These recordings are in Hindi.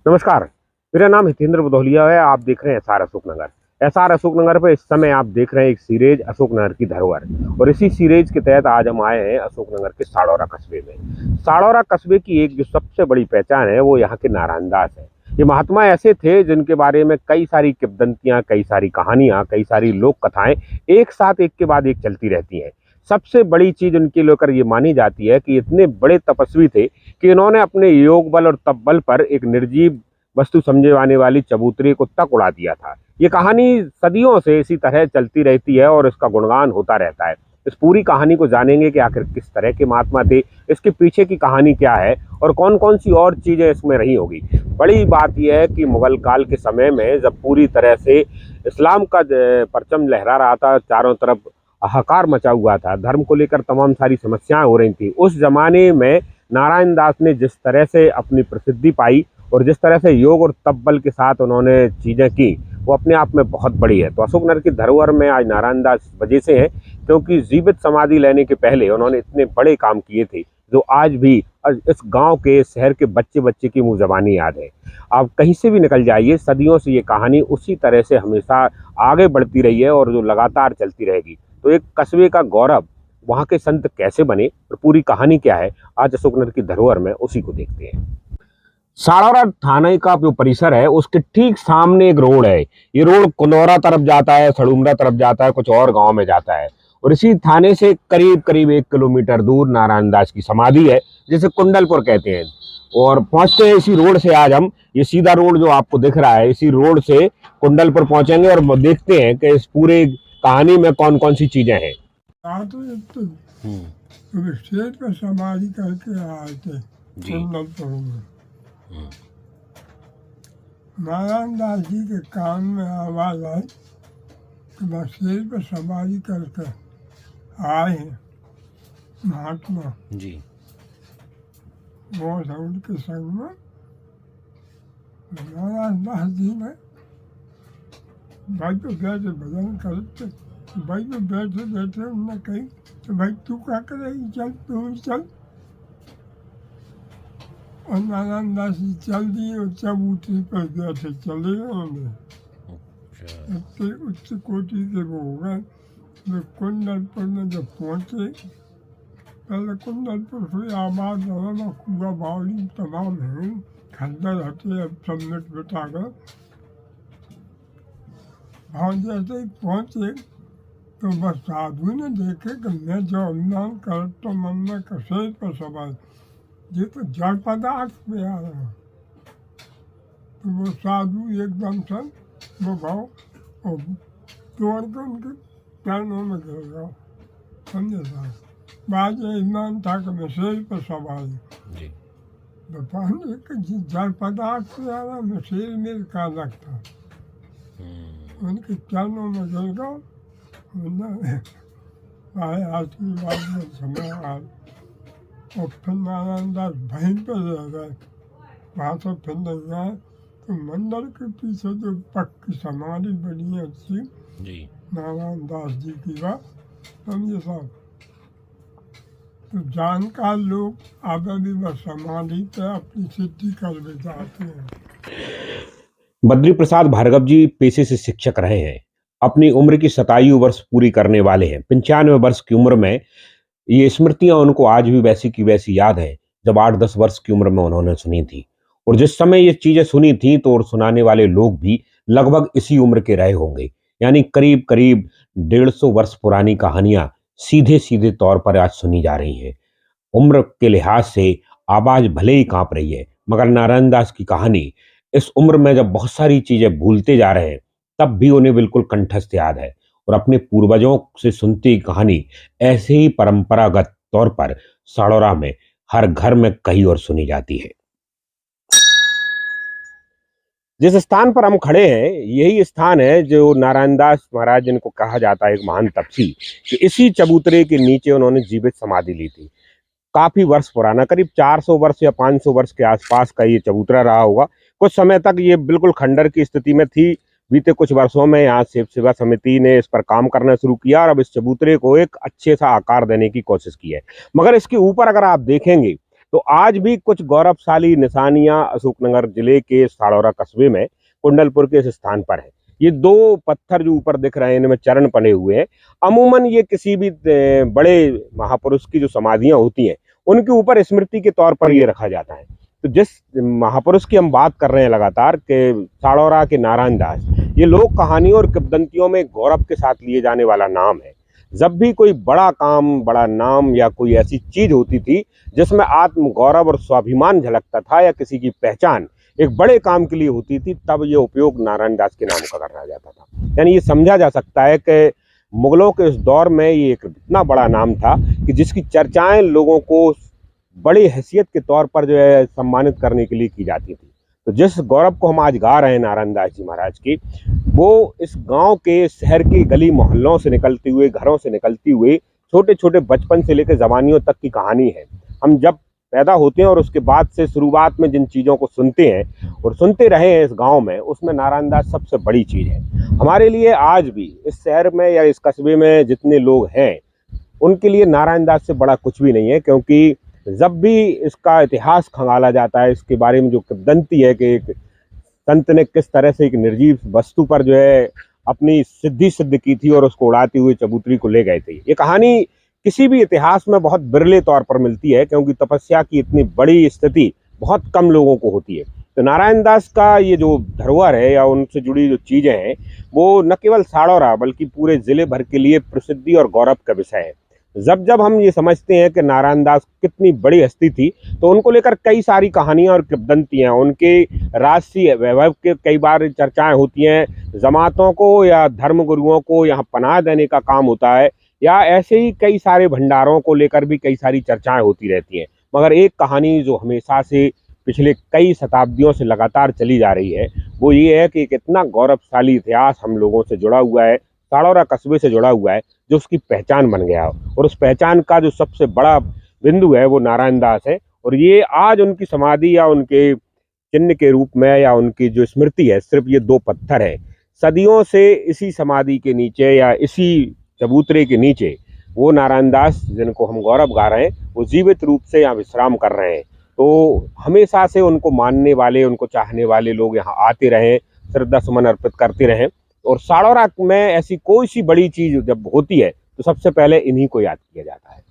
नमस्कार। मेरा नाम हितेंद्र भदौलिया है। आप देख रहे हैं एसआर अशोकनगर। एसआर अशोकनगर पर इस समय आप देख रहे हैं एक सीरीज अशोकनगर की धरोहर, और इसी सीरीज के तहत आज हम आए हैं अशोकनगर के साड़ौरा कस्बे में। साड़ौरा कस्बे की एक जो सबसे बड़ी पहचान है वो यहाँ के नारायण दास है। ये महात्मा ऐसे थे जिनके बारे में कई सारी किंवदंतियां, कई सारी कहानियां, कई सारी लोक कथाएं एक साथ एक के बाद एक चलती रहती हैं। सबसे बड़ी चीज उनके लेकर ये मानी जाती है कि इतने बड़े तपस्वी थे कि इन्होंने अपने योग बल और तप बल पर एक निर्जीव वस्तु समझे जाने वाली चबूतरे को तक उड़ा दिया था। ये कहानी सदियों से इसी तरह चलती रहती है और इसका गुणगान होता रहता है। इस पूरी कहानी को जानेंगे कि आखिर किस तरह के महात्मा थे, इसके पीछे की कहानी क्या है और कौन कौन सी और चीजें इसमें रही होगी। बड़ी बात यह है कि मुगल काल के समय में जब पूरी तरह से इस्लाम का परचम लहरा रहा था, चारों तरफ हाहाकार मचा हुआ था, धर्म को लेकर तमाम सारी समस्याएं हो रही थी, उस जमाने में नारायण दास ने जिस तरह से अपनी प्रसिद्धि पाई और जिस तरह से योग और तप बल के साथ उन्होंने चीज़ें की, वो अपने आप में बहुत बड़ी है। तो अशोकनगर की धरोहर में आज नारायण दास इस वजह से है क्योंकि जीवित समाधि लेने के पहले उन्होंने इतने बड़े काम किए थे जो आज भी इस गांव के, शहर के बच्चे बच्चे की मुँह ज़बानी याद है। आप कहीं से भी निकल जाइए, सदियों से ये कहानी उसी तरह से हमेशा आगे बढ़ती रही है और जो लगातार चलती रहेगी। तो एक कस्बे का गौरव, वहाँ के संत कैसे बने और पूरी कहानी क्या है, आज अशोकनगर की धरोहर में उसी को देखते हैं। साड़ौरा थाने का जो परिसर है उसके ठीक सामने एक रोड है। ये रोड कुंदौरा तरफ जाता है, सड़ुमरा तरफ जाता है, कुछ और गांव में जाता है, और इसी थाने से करीब करीब 1 किलोमीटर दूर नारायण दास की समाधि है जिसे कुंडलपुर कहते हैं। और पहुंचते हैं इसी रोड से। आज हम ये सीधा रोड जो आपको दिख रहा है, इसी रोड से कुंडलपुर पहुंचेंगे और देखते हैं कि इस पूरे कहानी में कौन कौन सी चीजें हैं। स्टेज पर समाधि करके आए थे कुंडलपुर में। नारायण दास जी के कान में आवाज आई कि बस स्टेज पर समाधि करके आए हैं महात्मा जी। वो उनके संग में नारायण दास जी ने भाई पे बैठे भजन करते, भाई पे बैठे बैठे उन्होंने कही तो भाई तू क्या करेगी, चल तू चल। और नारायण दास जी चल दिए और चबूतरे पर बैठे चले गए। इतने उच्च कोटि के वो हो गए। वे कुंडलपुर में जब पहुँचे, पहले कुंडलपुर से आबाद रहा, कुआ बावली तमाम है, खंडर हटे, अब सब मिट बिटा गए। वहाँ जैसे ही पहुँचे तो बस साधु ने देखे कि मैं जो अनुमान कर तो मन में कसेज पर सवाल, ये तो जड़ पदार्थ पे आ रहा। तो वो साधु एकदम से वो भाव और तोड़ के उनके चरणों में गिर गया। समझे साहब, बाद ईमान था कि मैं शेर पर सवाल बताने कि जड़ पदार्थ पे आ रहा, मैं शेर मेरे का लगता उनके चरणों में गिर गया। आशीर्वाद में समय आए और फिर नारायण दास वहीं पर रह गए, वहाँ से फिर नहीं गए। तो मंदिर के पीछे जो पक्की समाधि बनी अच्छी नारायण दास जी की बात समझे साहब। तो जानकार लोग आगे भी वह समाधि पे अपनी सिद्धि कर ले जाते हैं। बद्री प्रसाद भार्गव जी पेशे से शिक्षक रहे हैं। अपनी उम्र की 27 वर्ष पूरी करने वाले हैं। 95 वर्ष की उम्र में ये स्मृतियां उनको आज भी वैसी की वैसी याद है जब 8-10 वर्ष की उम्र में उन्होंने सुनी थी। और जिस समय ये चीजें सुनी थी तो और सुनाने वाले लोग भी लगभग इसी उम्र के रहे होंगे, यानी करीब करीब 150 वर्ष पुरानी कहानियां सीधे सीधे तौर पर आज सुनी जा रही हैं। उम्र के लिहाज से आवाज भले ही कांप रही है, मगर नारायण दास की कहानी इस उम्र में जब बहुत सारी चीजें भूलते जा रहे हैं तब भी उन्हें बिल्कुल कंठस्थ याद है। और अपने पूर्वजों से सुनती कहानी ऐसे ही परंपरागत तौर पर साड़ौरा में हर घर में कहीं और सुनी जाती है। जिस स्थान पर हम खड़े हैं यही स्थान है जो नारायण दास महाराज जिनको कहा जाता है एक महान तपसी, कि इसी चबूतरे के नीचे उन्होंने जीवित समाधि ली थी। काफी वर्ष पुराना, करीब 400 वर्ष या 500 वर्ष के आसपास का ये चबूतरा रहा होगा। कुछ समय तक ये बिल्कुल खंडर की स्थिति में थी। बीते कुछ वर्षों में यहाँ सेवा समिति ने इस पर काम करना शुरू किया और अब इस चबूतरे को एक अच्छे सा आकार देने की कोशिश की है। मगर इसके ऊपर अगर आप देखेंगे तो आज भी कुछ गौरवशाली निशानियां अशोकनगर जिले के साड़ौरा कस्बे में कुंडलपुर के इस स्थान पर है। ये दो पत्थर जो ऊपर दिख रहे हैं, इनमें चरण बने हुए हैं। अमूमन ये किसी भी बड़े महापुरुष की जो समाधियां होती हैं, उनके ऊपर स्मृति के तौर पर ये रखा जाता है। तो जिस महापुरुष की हम बात कर रहे हैं लगातार के साड़ौरा के नारायण दास, ये लोक कहानियों और किंवदंतियों में गौरव के साथ लिए जाने वाला नाम है। जब भी कोई बड़ा काम, बड़ा नाम या कोई ऐसी चीज होती थी जिसमें आत्म गौरव और स्वाभिमान झलकता था या किसी की पहचान एक बड़े काम के लिए होती थी, तब ये उपयोग नारायण दास के नाम का करा जाता था। यानी ये समझा जा सकता है कि मुगलों के उस दौर में ये एक इतना बड़ा नाम था कि जिसकी चर्चाएं लोगों को बड़ी हैसियत के तौर पर जो है सम्मानित करने के लिए की जाती थी। तो जिस गौरव को हम आज गा रहे हैं नारायण दास जी महाराज की, वो इस गांव के, शहर की गली मोहल्लों से निकलती हुई, घरों से निकलती हुई, छोटे छोटे बचपन से लेकर जवानियों तक की कहानी है। हम जब पैदा होते हैं और उसके बाद से शुरुआत में जिन चीज़ों को सुनते हैं और सुनते रहे हैं इस गांव में, उसमें नारायण दास सबसे बड़ी चीज़ है। हमारे लिए आज भी इस शहर में या इस कस्बे में जितने लोग हैं, उनके लिए नारायण दास से बड़ा कुछ भी नहीं है। क्योंकि जब भी इसका इतिहास खंगाला जाता है, इसके बारे में जो किंवदंती है कि एक संत ने किस तरह से एक निर्जीव वस्तु पर जो है अपनी सिद्धि सिद्ध की थी और उसको उड़ाते हुए चबूतरी को ले गए थे, ये कहानी किसी भी इतिहास में बहुत बिरले तौर पर मिलती है। क्योंकि तपस्या की इतनी बड़ी स्थिति बहुत कम लोगों को होती है। तो नारायण दास का ये जो धरोहर है या उनसे जुड़ी जो चीज़ें हैं, वो न केवल साड़ौरा बल्कि पूरे जिले भर के लिए प्रसिद्धि और गौरव का विषय है। जब जब हम ये समझते हैं कि नारायण दास कितनी बड़ी हस्ती थी, तो उनको लेकर कई सारी कहानियां और किंवदंतियां, उनके राजसी वैभव के कई बार चर्चाएं होती हैं। जमातों को या धर्म गुरुओं को यहाँ पनाह देने का काम होता है, या ऐसे ही कई सारे भंडारों को लेकर भी कई सारी चर्चाएं होती रहती हैं। मगर एक कहानी जो हमेशा से पिछले कई शताब्दियों से लगातार चली जा रही है, वो ये है कि एक इतना गौरवशाली इतिहास हम लोगों से जुड़ा हुआ है, साड़ौरा कस्बे से जुड़ा हुआ है, जो उसकी पहचान बन गया हो। और उस पहचान का जो सबसे बड़ा बिंदु है वो नारायण दास है। और ये आज उनकी समाधि या उनके चिन्ह के रूप में या उनकी जो स्मृति है, सिर्फ ये दो पत्थर है। सदियों से इसी समाधि के नीचे या इसी चबूतरे के नीचे वो नारायण दास जिनको हम गौरव गा रहे हैं, वो जीवित रूप से यहाँ विश्राम कर रहे हैं। तो हमेशा से उनको मानने वाले, उनको चाहने वाले लोग यहाँ आते रहें, श्रद्धा सुमन अर्पित करते रहें। और साड़ौरा में ऐसी कोई सी बड़ी चीज़ जब होती है तो सबसे पहले इन्हीं को याद किया जाता है।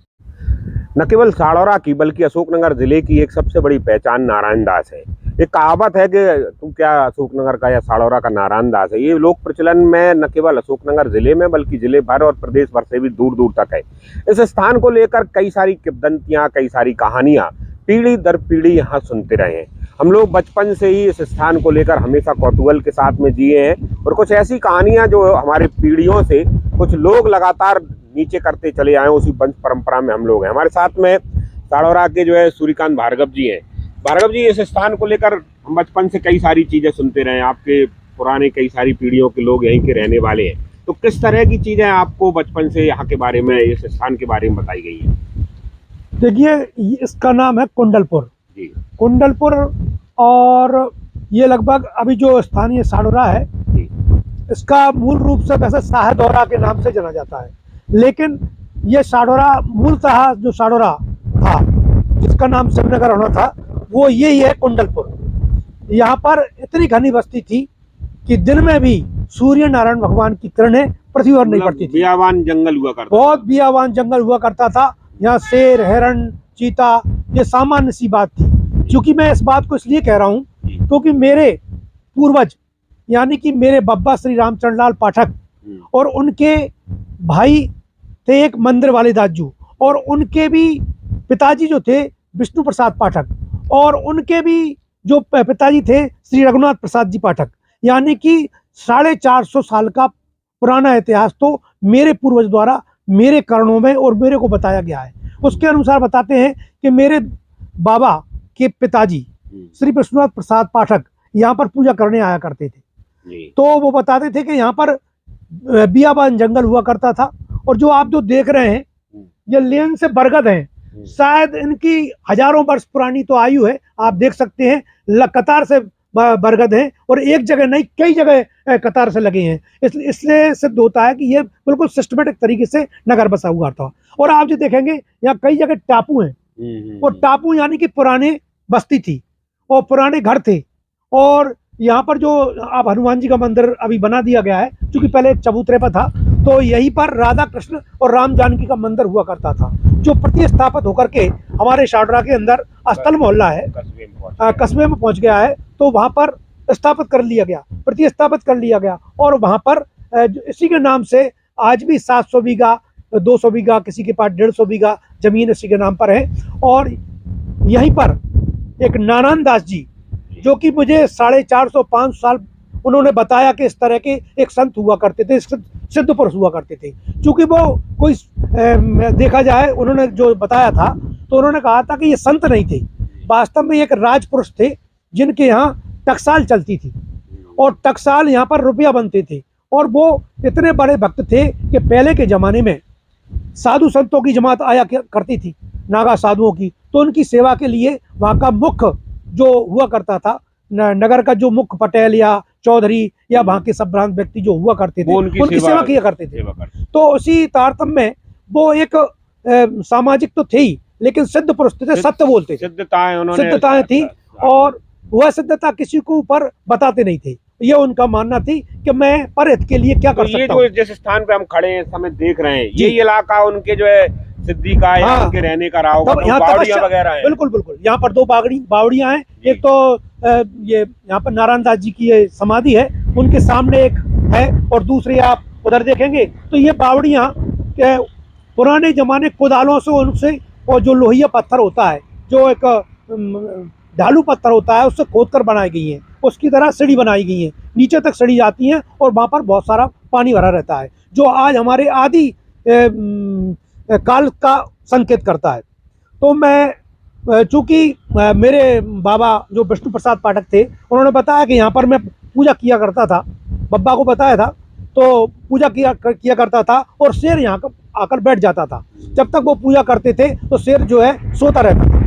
न केवल साड़ौरा की बल्कि अशोकनगर जिले की एक सबसे बड़ी पहचान नारायण दास है। एक कहावत है कि तू क्या अशोकनगर का या साड़ौरा का नारायण दास है। ये लोक प्रचलन में न केवल अशोकनगर जिले में बल्कि जिले भर और प्रदेश भर से भी दूर दूर तक है। इस स्थान को लेकर कई सारी किंवदंतियाँ, कई सारी कहानियाँ पीढ़ी दर पीढ़ी यहाँ सुनते रहे हैं। हम लोग बचपन से ही इस स्थान को लेकर हमेशा कौतूहल के साथ में जिए हैं। और कुछ ऐसी कहानियाँ जो हमारे पीढ़ियों से कुछ लोग लगातार नीचे करते चले आए, उसी वंश परंपरा में हम लोग हैं। हमारे साथ में साड़ौरा के जो है सूर्यकांत भार्गव जी हैं। भार्गव जी, इस स्थान को लेकर हम बचपन से कई सारी चीज़ें सुनते रहे हैं, आपके पुराने कई सारी पीढ़ियों के लोग यहीं के रहने वाले हैं। तो किस तरह की चीज़ें आपको बचपन से यहाँ के बारे में, इस स्थान के बारे में बताई गई है? देखिए, इसका नाम है कुंडलपुर जी। कुंडलपुर, और ये लगभग अभी जो स्थानीय साड़ौरा है जी। इसका मूल रूप से वैसे साहदौरा के नाम से जाना जाता है। लेकिन ये साड़ौरा मूलतः जो साड़ौरा था, जिसका नाम शिवनगर होना था, वो यही है कुंडलपुर। यहाँ पर इतनी घनी बस्ती थी कि दिन में भी सूर्य नारायण भगवान की किरणें पृथ्वी पर नहीं पड़ती थी। बियावान जंगल हुआ करता, बहुत बियावान जंगल हुआ करता था। यहाँ शेर, हिरण, चीता ये सामान्य सी बात थी। क्योंकि मैं इस बात को इसलिए कह रहा हूँ क्योंकि मेरे पूर्वज यानी कि मेरे बब्बा श्री रामचंद्र लाल पाठक और उनके भाई थे एक मंदिर वाले दाजू, और उनके भी पिताजी जो थे विष्णु प्रसाद पाठक, और उनके भी जो पिताजी थे श्री रघुनाथ प्रसाद जी पाठक। यानी कि 450 साल का पुराना इतिहास तो मेरे पूर्वज द्वारा मेरे कर्णों में और मेरे को बताया गया है। उसके अनुसार बताते हैं कि मेरे बाबा के पिताजी श्री विश्वनाथ प्रसाद पाठक यहाँ पर पूजा करने आया करते थे। तो वो बताते थे कि यहाँ पर बियाबान जंगल हुआ करता था। और जो आप जो देख रहे हैं ये लेन से बरगद हैं, शायद इनकी हजारों वर्ष पुरानी तो आयु है। आप देख सकते हैं कतार से बरगद हैं, और एक जगह नहीं कई जगह कतार से लगे हैं। इसलिए सिद्ध होता है कि ये बिल्कुल सिस्टमेटिक तरीके से नगर बसा हुआ था। और आप जो देखेंगे यहाँ कई जगह टापू हैं, वो टापू यानी कि पुराने बस्ती थी और पुराने घर थे। और यहाँ पर जो अब हनुमान जी का मंदिर अभी बना दिया गया है, क्योंकि पहले एक चबूतरे पर था, तो यहीं पर राधा कृष्ण और राम जानकी का मंदिर हुआ करता था, जो प्रतिस्थापित होकर के हमारे शाडरा के अंदर अस्थल मोहल्ला है, कस्बे में पहुंच गया है। तो वहां पर स्थापित कर लिया गया, प्रतिस्थापित कर लिया गया। और वहां पर इसी के नाम से आज भी 700 बीघा 200 बीघा, किसी के पास 150 बीघा जमीन इसी के नाम पर है। और यहीं पर एक नारायण दास जी, जो कि मुझे 450-500 साल उन्होंने बताया कि इस तरह के एक संत हुआ करते थे, सिद्ध पुरुष हुआ करते थे। क्योंकि वो कोई देखा जाए, उन्होंने जो बताया था तो उन्होंने कहा था कि ये संत नहीं थे, वास्तव में एक राजपुरुष थे जिनके यहाँ टकसाल चलती थी और टकसाल यहाँ पर रुपया बनते थे। और वो इतने बड़े भक्त थे कि पहले के ज़माने में साधु संतों की जमात आया करती थी, नागा साधुओं की, तो उनकी सेवा के लिए वहाँ का मुख्य जो हुआ करता था, नगर का जो मुख्य पटेल या चौधरी या वहाँ के संभ्रांत व्यक्ति जो हुआ करते थे, उनकी सेवा किया करते थे। तो उसी तारतम्य में वो एक सामाजिक तो थे ही, लेकिन सिद्ध पुरुष थे, सत्य बोलते थे, सिद्धताएं थी। और वह सिद्धता किसी को ऊपर बताते नहीं थे। ये उनका मानना थी कि मैं परहित के लिए क्या कर सकता हूँ। ये जो जिस स्थान पे हम खड़े हैं, समय देख रहे हैं, ये इलाका उनके जो है सिद्धि का है, हाँ, उनके रहने का रहा होगा, बावड़ियां वगैरह हैं। बिल्कुल बिल्कुल, यहाँ पर 2 बावड़ियां हैं। एक तो ये यहाँ पर नारायण दास जी की ये समाधि है, उनके सामने एक है, और दूसरी आप उधर देखेंगे तो ये बावड़ियां पुराने जमाने कुदालों से, उनसे, और जो लोहिया पत्थर होता है, जो एक ढालू पत्थर होता है, उससे खोद कर बनाई गई है। उसकी तरह सीढ़ी बनाई गई है, नीचे तक सीढ़ी जाती है और वहाँ पर बहुत सारा पानी भरा रहता है, जो आज हमारे आदि काल का संकेत करता है। तो मैं चूँकि मेरे बाबा जो विष्णु प्रसाद पाठक थे, उन्होंने बताया कि यहाँ पर मैं पूजा किया करता था, बब्बा को बताया था, तो पूजा किया करता था और शेर यहाँ आकर बैठ जाता था। जब तक वो पूजा करते थे तो शेर जो है सोता रहता था।